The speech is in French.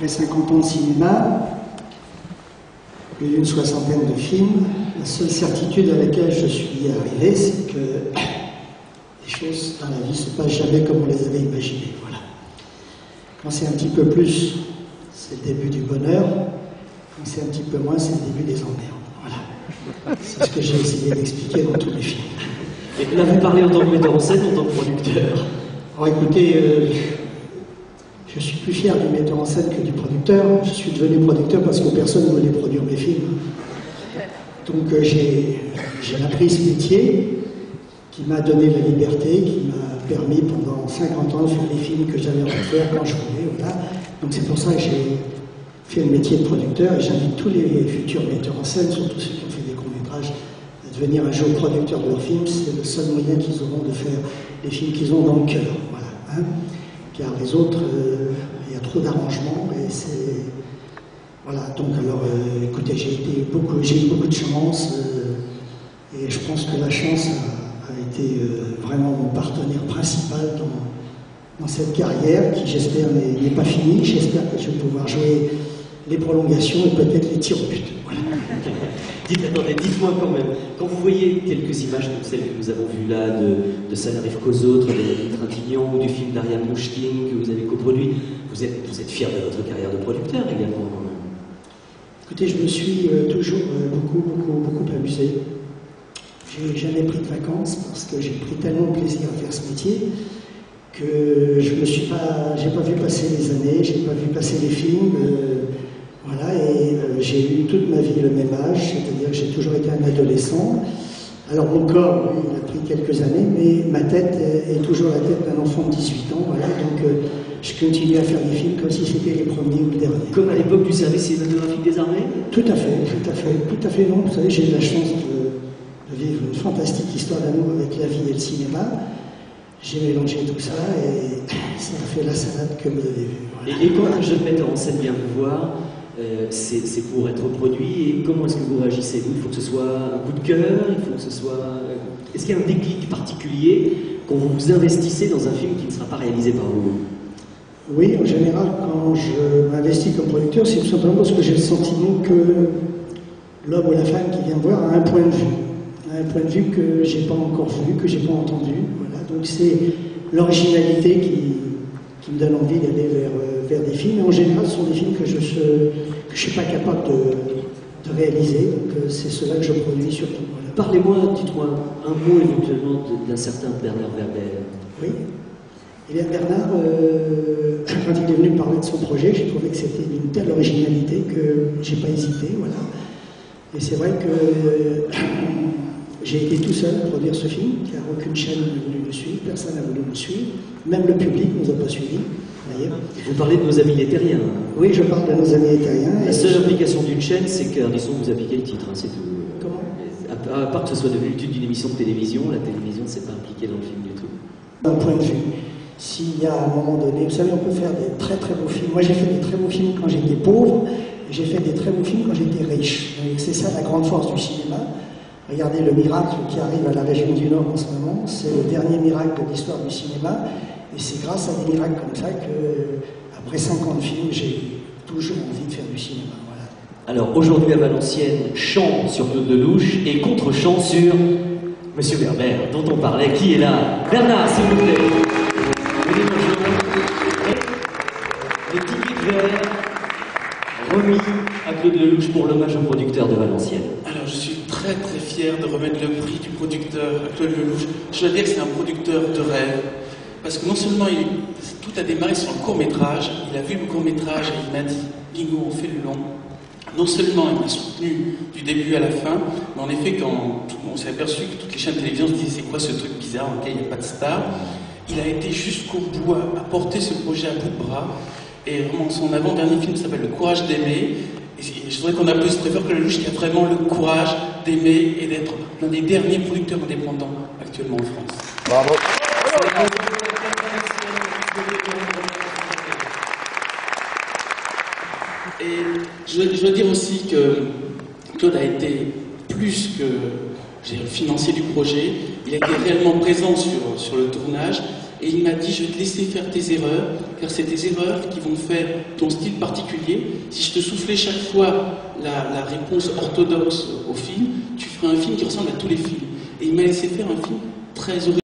Après 50 ans de cinéma, plus d'une soixantaine de films, la seule certitude à laquelle je suis arrivé, c'est que les choses dans la vie ne se passent jamais comme on les avait imaginées. Voilà. Quand c'est un petit peu plus, c'est le début du bonheur. Quand c'est un petit peu moins, c'est le début des emmerdes. Voilà. C'est ce que j'ai essayé d'expliquer dans tous les films. Et là, vous parlez en tant que metteur en scène, en tant que producteur? Alors écoutez, je suis plus fier du metteur en scène que du producteur. Je suis devenu producteur parce que personne ne voulait produire mes films. Donc j'ai appris ce métier qui m'a donné la liberté, qui m'a permis pendant 50 ans de faire les films que j'avais envie de faire quand je voulais. Voilà. Donc c'est pour ça que j'ai fait le métier de producteur et j'invite tous les futurs metteurs en scène, surtout ceux qui ont fait des courts-métrages, à devenir un jour producteur de leurs films. C'est le seul moyen qu'ils auront de faire les films qu'ils ont dans le cœur. Voilà, hein. Car les autres, il y a trop d'arrangements et c'est... Voilà, donc alors, écoutez, j'ai eu beaucoup de chance et je pense que la chance a été vraiment mon partenaire principal dans cette carrière qui, j'espère, n'est pas finie. J'espère que je vais pouvoir jouer les prolongations et peut-être les tirs au but. Voilà. Dites-moi quand même, quand vous voyez quelques images comme celles que nous avons vues là, de Ça n'arrive qu'aux autres, de David Trintignant ou du film d'Ariane Mouchkine que vous avez coproduit, vous êtes fier de votre carrière de producteur également quand même? Écoutez, je me suis toujours beaucoup amusé. J'ai jamais pris de vacances parce que j'ai pris tellement de plaisir à faire ce métier que j'ai pas vu passer les années, j'ai pas vu passer les films. Voilà, et j'ai eu toute ma vie le même âge, c'est-à-dire que j'ai toujours été un adolescent. Alors mon corps, il a pris quelques années, mais ma tête est toujours la tête d'un enfant de 18 ans. Voilà, donc je continue à faire des films comme si c'était les premiers ou le dernier. Comme à l'époque du service cinématographique des armées? Tout à fait. Non, vous savez, j'ai eu la chance de vivre une fantastique histoire d'amour avec la vie et le cinéma. J'ai mélangé tout ça et ça a fait la salade que vous avez vue. Voilà. Et quand un jeune metteur en scène vient vous voir, c'est pour être produit, et comment est-ce que vous réagissez? Il faut que ce soit un coup de cœur, il faut que ce soit... Est-ce qu'il y a un déclic particulier quand vous vous investissez dans un film qui ne sera pas réalisé par vous? Oui, en général, quand je m'investis comme producteur, c'est tout simplement parce que j'ai le sentiment que l'homme ou la femme qui vient me voir a un point de vue. Un point de vue que j'ai pas encore vu, que j'ai pas entendu. Voilà. Donc c'est l'originalité qui me donne envie d'aller vers des films. Et en général, ce sont des films que je suis pas capable de réaliser. Donc c'est cela que je produis surtout. Voilà. Parlez-moi, dites-moi un mot éventuellement d'un certain Bernard Werber. Oui. Et bien Bernard, quand il est venu me parler de son projet, j'ai trouvé que c'était d'une telle originalité que j'ai pas hésité. Voilà. Et c'est vrai que j'ai été tout seul à produire ce film, car aucune chaîne n'est venue me suivre, personne n'a voulu me suivre, même le public ne nous a pas suivis, d'ailleurs. Vous parlez de nos amis éthériens. Oui, je parle de nos amis éthériens. La seule implication d'une chaîne, c'est qu'Ardisson vous a piqué le titre, hein, c'est tout. Comment? À part que ce soit devenu le titre d'une émission de télévision, la télévision ne s'est pas impliquée dans le film du tout. D'un point de vue, s'il y a à un moment donné, vous savez, on peut faire des très beaux films. Moi, j'ai fait des très beaux films quand j'étais pauvre, et j'ai fait des très beaux films quand j'étais riche. C'est ça la grande force du cinéma. Regardez le miracle qui arrive à la région du Nord en ce moment, c'est le dernier miracle de l'histoire du cinéma, et c'est grâce à des miracles comme ça que, après 50 films, j'ai toujours envie de faire du cinéma. Voilà. Alors aujourd'hui à Valenciennes, chant sur Claude Lelouch et contre-chant sur Monsieur Werber, dont on parlait. Qui est là? Bernard, s'il vous plaît. Venez me rejoindre. Les tickets verts remis à Claude Lelouch pour l'hommage au producteur de Valenciennes. Alors je suis très fier de remettre le prix du producteur à Claude Lelouch. Je dois dire que c'est un producteur de rêve, parce que non seulement tout a démarré sur un court-métrage, il a vu le court-métrage et il m'a dit « Bingo, on fait le long ». Non seulement il m'a soutenu du début à la fin, mais en effet quand on s'est aperçu que toutes les chaînes de télévision se disaient « C'est quoi ce truc bizarre dans lequel il n'y a pas de star ?» Il a été jusqu'au bout à porter ce projet à bout de bras. Et vraiment, son avant-dernier film s'appelle Le courage d'aimer. Et je voudrais qu'on applaudisse très fort que Lelouch qui a vraiment le courage d'aimer et d'être l'un des derniers producteurs indépendants actuellement en France. Bravo. Et je dois dire aussi que Claude a été plus que le financier du projet. Il a été réellement présent sur le tournage. Et il m'a dit, je vais te laisser faire tes erreurs, car c'est tes erreurs qui vont faire ton style particulier. Si je te soufflais chaque fois la réponse orthodoxe au film, tu ferais un film qui ressemble à tous les films. Et il m'a laissé faire un film très original.